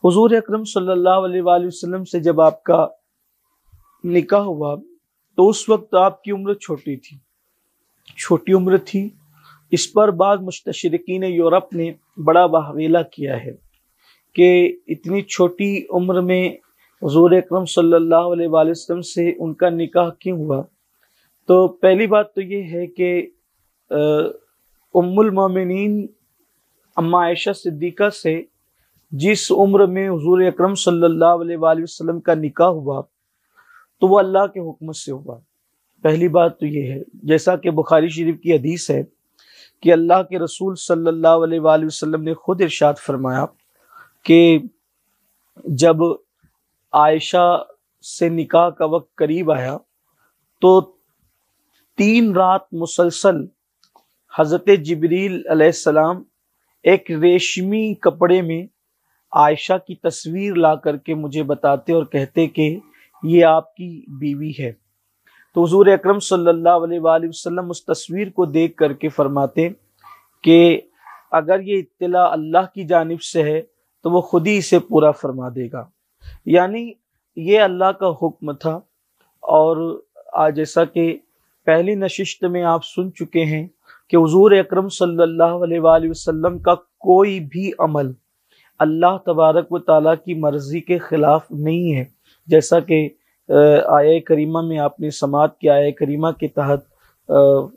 حضور اکرم صلی اللہ علیہ وآلہ وسلم سے جب آپ کا نکاح ہوا تو اس وقت آپ کی عمر چھوٹی عمر تھی۔ اس پر بعض مستشرقین یورپ نے بڑا بحویلہ کیا ہے کہ اتنی چھوٹی عمر میں حضور اکرم صلی اللہ علیہ وآلہ وسلم سے ان کا نکاح کیوں ہوا۔ تو پہلی بات تو یہ ہے کہ ام المومنین اما عائشہ صدیقہ سے جس عمر میں حضور اکرم صلی اللہ علیہ وآلہ وسلم کا نکاح ہوا تو وہ اللہ کے حکم سے ہوا۔ پہلی بات تو یہ ہے، جیسا کہ بخاری شریف کی حدیث ہے کہ اللہ کے رسول صلی اللہ علیہ وآلہ وسلم نے خود ارشاد فرمایا کہ جب عائشہ سے نکاح کا وقت قریب آیا تو 3 رات مسلسل حضرت جبریل علیہ السلام ایک ریشمی کپڑے میں عائشہ کی تصویر لا کر کے مجھے بتاتے اور کہتے کہ یہ آپ کی بیوی ہے۔ تو حضور اکرم صلی اللہ علیہ وآلہ وسلم اس تصویر کو دیکھ کر کے فرماتے کہ اگر یہ اطلاع اللہ کی جانب سے ہے تو وہ خود ہی اسے پورا فرما دے گا، یعنی یہ اللہ کا حکم تھا۔ اور آج جیسا کہ پہلی نشست میں آپ سن چکے ہیں کہ حضور اکرم صلی اللہ علیہ وآلہ وسلم کا کوئی بھی عمل اللہ تبارک و تعالیٰ کی مرضی کے خلاف نہیں ہے، جیسا کہ آیہ کریمہ میں آپ نے سماعت کی۔ آیہ کریمہ کے تحت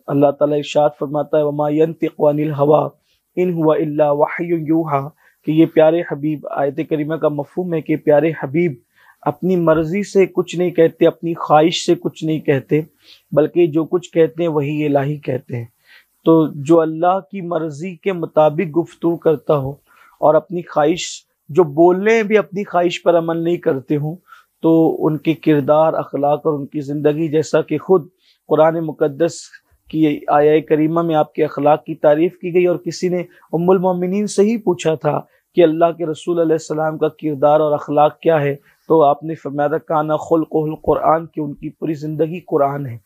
اللہ تعالیٰ ارشاد فرماتا ہے وَمَا يَنْطِقُ عَنِ الْهَوَىٰ إِنْ هُوَ إِلَّا وَحْيٌ يُوحَىٰ، کہ یہ پیارے حبیب، آیت کریمہ کا مفہوم ہے کہ پیارے حبیب اپنی مرضی سے کچھ نہیں کہتے، اپنی خواہش سے کچھ نہیں کہتے، بلکہ جو کچھ کہتے ہیں وہی الہی کہتے ہیں۔ تو جو اللہ کی مرضی کے مطابق گفتگو کرتا ہو اور اپنی خواہش، جو بولنے بھی اپنی خواہش پر عمل نہیں کرتے ہوں، تو ان کے کردار، اخلاق اور ان کی زندگی، جیسا کہ خود قرآن مقدس کی آیہ کریمہ میں آپ کے اخلاق کی تعریف کی گئی، اور کسی نے ام المومنین سے ہی پوچھا تھا کہ اللہ کے رسول علیہ السلام کا کردار اور اخلاق کیا ہے، تو آپ نے فرمایا کانا خلقہ القرآن، کہ ان کی پوری زندگی قرآن ہے۔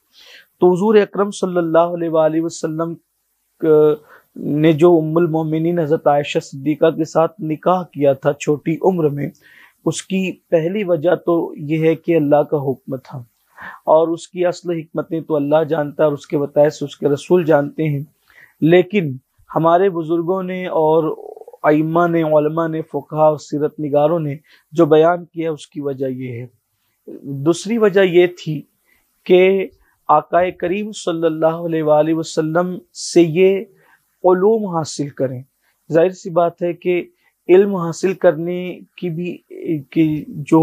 تو حضور اکرم صلی اللہ علیہ وآلہ وسلم نے جو ام المومنین حضرت عائشہ صدیقہ کے ساتھ نکاح کیا تھا چھوٹی عمر میں، اس کی پہلی وجہ تو یہ ہے کہ اللہ کا حکم تھا، اور اس کی اصل حکمتیں تو اللہ جانتا ہے اور اس کے بتائے سے اس کے رسول جانتے ہیں، لیکن ہمارے بزرگوں نے اور ائمہ نے، علماء نے، فقہاء اور سیرت نگاروں نے جو بیان کیا اس کی وجہ یہ ہے۔ دوسری وجہ یہ تھی کہ آقا کریم صلی اللہ علیہ وآلہ وسلم سے یہ علوم حاصل کریں۔ ظاہر سی بات ہے کہ علم حاصل کرنے کی بھی جو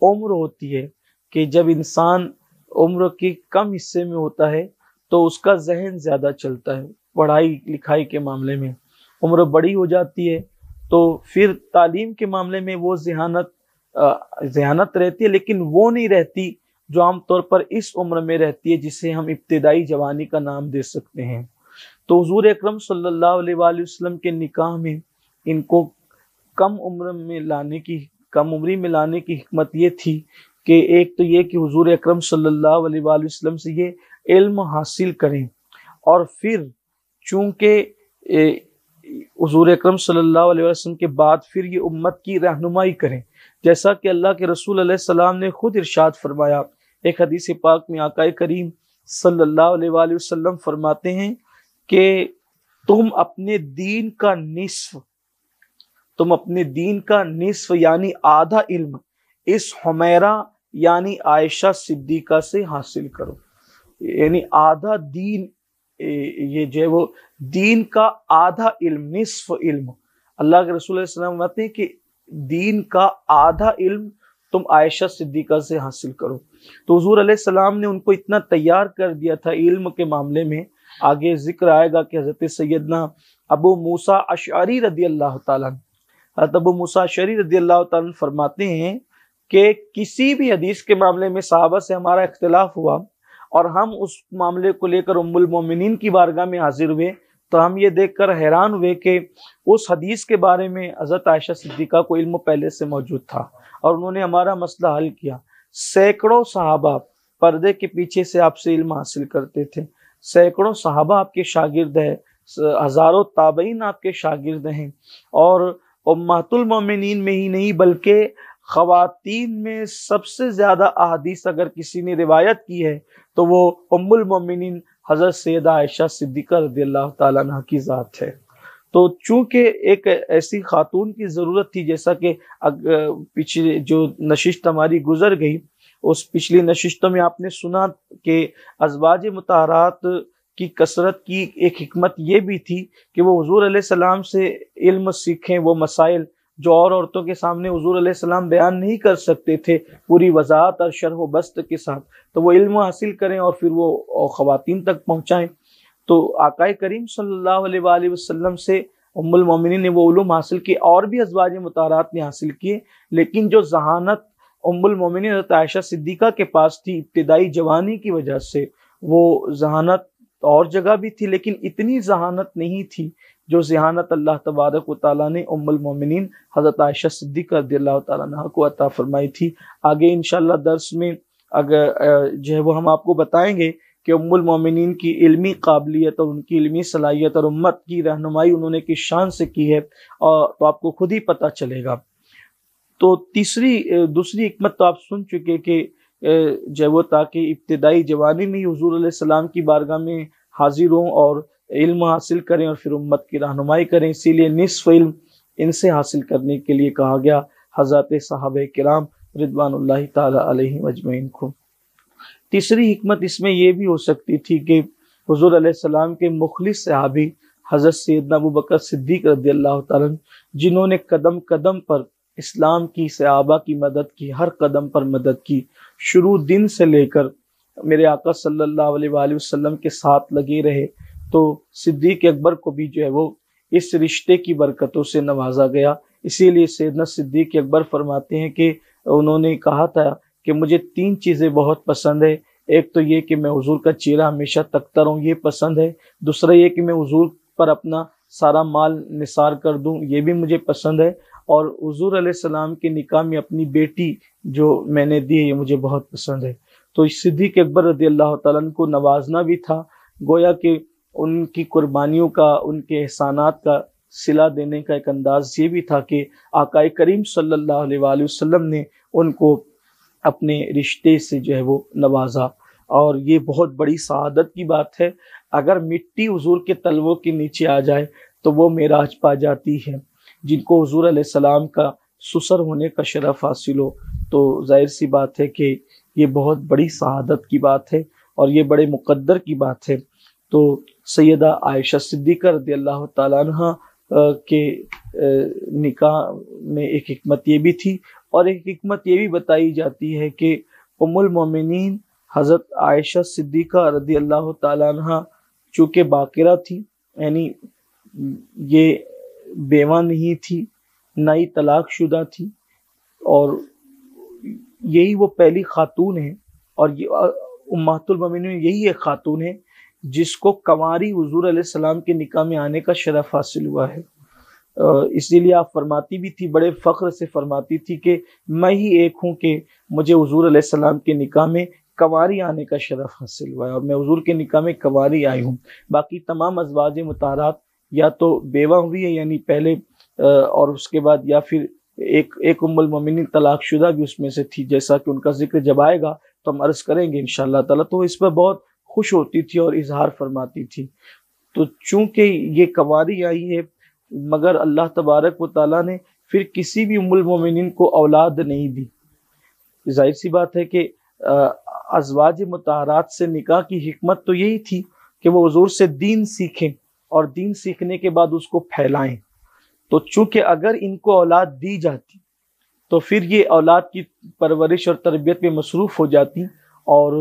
عمر ہوتی ہے، کہ جب انسان عمر کے کم حصے میں ہوتا ہے تو اس کا ذہن زیادہ چلتا ہے، پڑھائی لکھائی کے معاملے میں عمر بڑی ہو جاتی ہے تو پھر تعلیم کے معاملے میں وہ ذہانت رہتی ہے، لیکن وہ نہیں رہتی جو عام طور پر اس عمر میں رہتی ہے، جسے ہم ابتدائی جوانی کا نام دے سکتے ہیں۔ تو حضور اکرم صلی اللہ علیہ وآلہ وسلم کے نکاح میں ان کو کم عمری میں لانے کی حکمت یہ تھی کہ ایک تو یہ کہ حضور اکرم صلی اللہ علیہ وآلہ وسلم سے یہ علم حاصل کریں، اور پھر چونکہ حضور اکرم صلی اللہ علیہ وسلم کے بعد پھر یہ امت کی رہنمائی کریں، جیسا کہ اللہ کے رسول علیہ السلام نے خود ارشاد فرمایا۔ ایک حدیث پاک میں آقا کریم صلی اللہ علیہ وآلہ وسلم فرماتے ہیں کہ تم اپنے دین کا نصف یعنی آدھا علم اس حمیرہ یعنی عائشہ صدیقہ سے حاصل کرو، یعنی آدھا دین، یہ جو ہے وہ دین کا آدھا علم، نصف علم، اللہ کے رسول علیہ السلام فرماتے ہیں کہ دین کا آدھا علم تم عائشہ صدیقہ سے حاصل کرو۔ تو حضور علیہ السلام نے ان کو اتنا تیار کر دیا تھا علم کے معاملے میں۔ آگے ذکر آئے گا کہ حضرت سیدنا ابو موسیٰ اشعری رضی اللہ تعالیٰ حضرت ابو موسیٰ اشعری رضی اللہ تعالیٰ فرماتے ہیں کہ کسی بھی حدیث کے معاملے میں صحابہ سے ہمارا اختلاف ہوا اور ہم اس معاملے کو لے کر ام المومنین کی بارگاہ میں حاضر ہوئے تو ہم یہ دیکھ کر حیران ہوئے کہ اس حدیث کے بارے میں حضرت عائشہ صدیقہ کو علم پہلے سے موجود تھا اور انہوں نے ہمارا مسئلہ حل کیا۔ سینکڑوں صحابہ پردے کے پیچھے سے آپ سے علم حاصل کرتے تھے، سینکڑوں صحابہ آپ کے شاگرد ہیں، ہزاروں تابعین آپ کے شاگرد ہیں، اور امہات المومنین میں ہی نہیں بلکہ خواتین میں سب سے زیادہ احادیث اگر کسی نے روایت کی ہے تو وہ ام المومنین حضرت سیدہ عائشہ صدیقہ رضی اللہ تعالیٰ عنہ کی ذات ہے۔ تو چونکہ ایک ایسی خاتون کی ضرورت تھی، جیسا کہ پچھلے جو نشست ہماری گزر گئی، اس پچھلی نشستوں میں آپ نے سنا کہ ازواج مطہرات کی کثرت کی ایک حکمت یہ بھی تھی کہ وہ حضور علیہ السلام سے علم سیکھیں، وہ مسائل جو اور عورتوں کے سامنے حضور علیہ السلام بیان نہیں کر سکتے تھے پوری وضاحت اور شرح و بسط کے ساتھ، تو وہ علم حاصل کریں اور پھر وہ خواتین تک پہنچائیں۔ تو آقا کریم صلی اللہ علیہ وآلہ وسلم سے ام المومنین نے وہ علوم حاصل کیے، اور بھی ازواج مطہرات نے حاصل کیے، لیکن جو ذہانت ام المومنین حضرت عائشہ صدیقہ کے پاس تھی ابتدائی جوانی کی وجہ سے، وہ ذہانت اور جگہ بھی تھی لیکن اتنی ذہانت نہیں تھی جو ذہانت اللہ تبارک و تعالیٰ نے ام المومنین حضرت عائشہ صدیقہ رضی اللہ تعالیٰ عنہ کو عطا فرمائی تھی۔ آگے انشاءاللہ درس میں اگر جو ہے وہ ہم آپ کو بتائیں گے کہ ام المومنین کی علمی قابلیت اور ان کی علمی صلاحیت اور امت کی رہنمائی انہوں نے کس شان سے کی ہے، تو آپ کو خود ہی پتہ چلے گا۔ تو دوسری حکمت تو آپ سن چکے کہ جو وہ تاکہ ابتدائی جوانی میں ہی حضور علیہ السلام کی بارگاہ میں حاضر ہوں اور علم حاصل کریں اور پھر امت کی رہنمائی کریں، اسی لیے نصف علم ان سے حاصل کرنے کے لیے کہا گیا حضرات صحابہ کرام رضوان اللہ تعالی علیہم اجمعین کو۔ تیسری حکمت اس میں یہ بھی ہو سکتی تھی کہ حضور علیہ السلام کے مخلص صحابی حضرت سیدنا ابوبکر صدیق رضی اللہ تعالیٰ عنہ، جنہوں نے قدم قدم پر اسلام کی صحابہ کی مدد کی، ہر قدم پر مدد کی، شروع دن سے لے کر میرے آقا صلی اللہ علیہ وآلہ وسلم کے ساتھ لگے رہے، تو صدیق اکبر کو بھی جو ہے وہ اس رشتے کی برکتوں سے نوازا گیا۔ اسی لیے سیدنا صدیق اکبر فرماتے ہیں کہ انہوں نے کہا تھا کہ مجھے 3 چیزیں بہت پسند ہے، ایک تو یہ کہ میں حضور کا چہرہ ہمیشہ تکتا رہوں، یہ پسند ہے، دوسرا یہ کہ میں حضور پر اپنا سارا مال نثار کر دوں، یہ بھی مجھے پسند ہے، اور حضور علیہ السلام کے نکاح میں اپنی بیٹی جو میں نے دی ہے یہ مجھے بہت پسند ہے۔ تو صدیق اکبر رضی اللہ تعالیٰ عنہ کو نوازنا بھی تھا، گویا کہ ان کی قربانیوں کا، ان کے احسانات کا صلہ دینے کا ایک انداز یہ بھی تھا کہ آقا کریم صلی اللہ علیہ وآلہ وسلم نے ان کو اپنے رشتے سے جو ہے وہ نوازا، اور یہ بہت بڑی سعادت کی بات ہے۔ اگر مٹی حضور کے تلووں کے نیچے آ جائے تو وہ معراج پا جاتی ہے، جن کو حضور علیہ السلام کا سسر ہونے کا شرف حاصل ہو، تو ظاہر سی بات ہے کہ یہ بہت بڑی سعادت کی بات ہے اور یہ بڑے مقدر کی بات ہے۔ تو سیدہ عائشہ صدیقہ رضی اللہ تعالیٰ عنہ کے نکاح میں ایک حکمت یہ بھی تھی، اور ایک حکمت یہ بھی بتائی جاتی ہے کہ ام المومنین حضرت عائشہ صدیقہ رضی اللہ تعالیٰ عنہ چونکہ باقرہ تھی، یعنی یہ بیوہ نہیں تھی، نہ ہی طلاق شدہ تھی، اور یہی وہ پہلی خاتون ہے، اور امہات المومنین یہی ایک خاتون ہے جس کو کنواری حضور علیہ السلام کے نکاح میں آنے کا شرف حاصل ہوا ہے۔ اسی لیے آپ فرماتی بھی تھی، بڑے فخر سے فرماتی تھی کہ میں ہی ایک ہوں کہ مجھے حضور علیہ السلام کے نکاح میں کنواری آنے کا شرف حاصل ہوا ہے، اور میں حضور کے نکاح میں کنواری آئی ہوں۔ باقی تمام ازواج مطہرات یا تو بیوہ ہوئی ہے یعنی پہلے، اور اس کے بعد یا پھر ایک ام المومنین طلاق شدہ بھی اس میں سے تھی، جیسا کہ ان کا ذکر جب آئے گا تو ہم عرض کریں گے انشاءاللہ تعالیٰ۔ تو اس پر بہت خوش ہوتی تھی اور اظہار فرماتی تھی۔ تو چونکہ یہ کنواری آئی ہے، مگر اللہ تبارک و تعالیٰ نے پھر کسی بھی ام المومنین کو اولاد نہیں دی۔ ظاہر سی بات ہے کہ ازواج مطہرات سے نکاح کی حکمت تو یہی تھی کہ وہ حضور سے دین سیکھیں اور دین سیکھنے کے بعد اس کو پھیلائیں۔ تو چونکہ اگر ان کو اولاد دی جاتی تو پھر یہ اولاد کی پرورش اور تربیت میں مصروف ہو جاتی، اور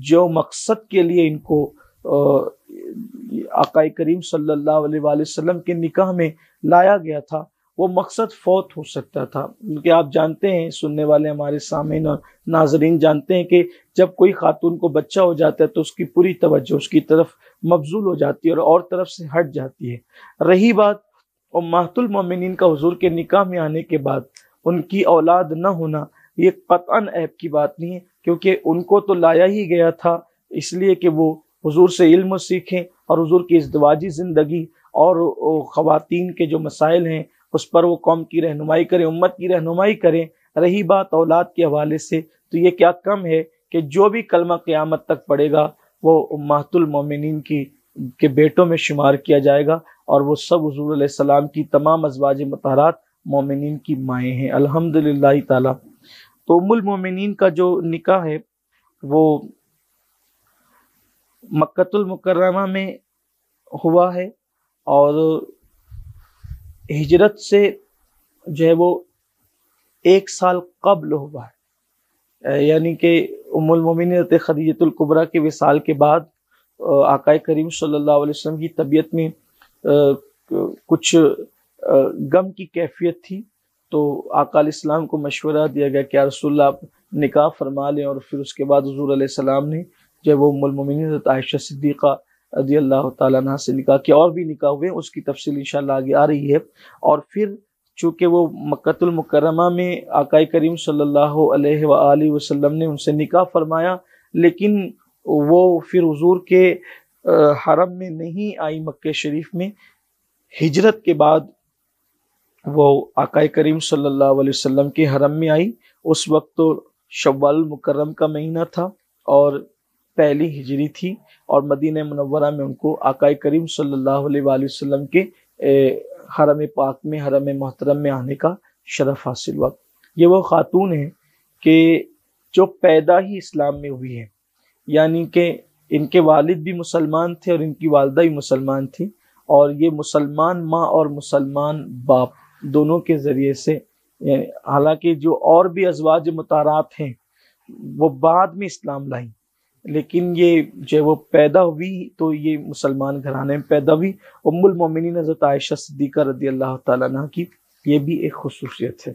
جو مقصد کے لیے ان کو آقا کریم صلی اللہ علیہ وآلہ وسلم کے نکاح میں لایا گیا تھا وہ مقصد فوت ہو سکتا تھا۔ کیونکہ آپ جانتے ہیں، سننے والے ہمارے سامعین اور ناظرین جانتے ہیں کہ جب کوئی خاتون کو بچہ ہو جاتا ہے تو اس کی پوری توجہ اس کی طرف مبذول ہو جاتی ہے اور طرف سے ہٹ جاتی ہے۔ رہی بات امہات المومنین کا حضور کے نکاح میں آنے کے بعد ان کی اولاد نہ ہونا، یہ قطعاً عیب کی بات نہیں ہے، کیونکہ ان کو تو لایا ہی گیا تھا اس لیے کہ وہ حضور سے علم سیکھیں اور حضور کی ازدواجی زندگی اور خواتین کے جو مسائل ہیں اس پر وہ قوم کی رہنمائی کریں، امت کی رہنمائی کریں۔ رہی بات اولاد کے حوالے سے، تو یہ کیا کم ہے کہ جو بھی کلمہ قیامت تک پڑھے گا وہ امہات المومنین کے بیٹوں میں شمار کیا جائے گا، اور وہ سب حضور علیہ السلام کی تمام ازواج مطہرات مومنین کی مائیں ہیں الحمدللہ تعالی۔ تو ام المومنین کا جو نکاح ہے وہ مکۃ المکرمہ میں ہوا ہے، اور ہجرت سے جو ہے وہ 1 سال قبل ہوا ہے، یعنی کہ ام المومنین حضرت خدیجۃ الکبریٰ کے وصال کے بعد آقا کریم صلی اللہ علیہ وسلم کی طبیعت میں کچھ غم کی کیفیت تھی، تو آقا علیہ السلام کو مشورہ دیا گیا کہ یا رسول اللہ آپ نکاح فرما لیں، اور پھر اس کے بعد حضور علیہ السلام نے جب وہ ام المومنین حضرت عائشہ صدیقہ رضی اللہ تعالیٰ عنہ سے نکاح کیا، اور بھی نکاح ہوئے، اس کی تفصیل انشاءاللہ آگے آ رہی ہے۔ اور پھر چونکہ وہ مکۃ المکرمہ میں آقا کریم صلی اللہ علیہ وآلہ وسلم نے ان سے نکاح فرمایا، لیکن وہ پھر حضور کے حرم میں نہیں آئی، مکہ شریف میں ہجرت کے بعد وہ آقا کریم صلی اللہ علیہ وسلم کے حرم میں آئی۔ اس وقت تو شوال المکرم کا مہینہ تھا اور پہلی ہجری تھی، اور مدینہ منورہ میں ان کو آقا کریم صلی اللہ علیہ وآلہ وسلم کے حرم پاک میں، حرم محترم میں آنے کا شرف حاصل ہوا۔ یہ وہ خاتون ہیں کہ جو پیدا ہی اسلام میں ہوئی ہے، یعنی کہ ان کے والد بھی مسلمان تھے اور ان کی والدہ بھی مسلمان تھی، اور یہ مسلمان ماں اور مسلمان باپ دونوں کے ذریعے سے، حالانکہ جو اور بھی ازواج مطہرات ہیں وہ بعد میں اسلام لائیں، لیکن یہ جو وہ پیدا ہوئی تو یہ مسلمان گھرانے میں پیدا ہوئی۔ ام المومنین حضرت عائشہ صدیقہ رضی اللہ تعالیٰ عنہ کی یہ بھی ایک خصوصیت ہے۔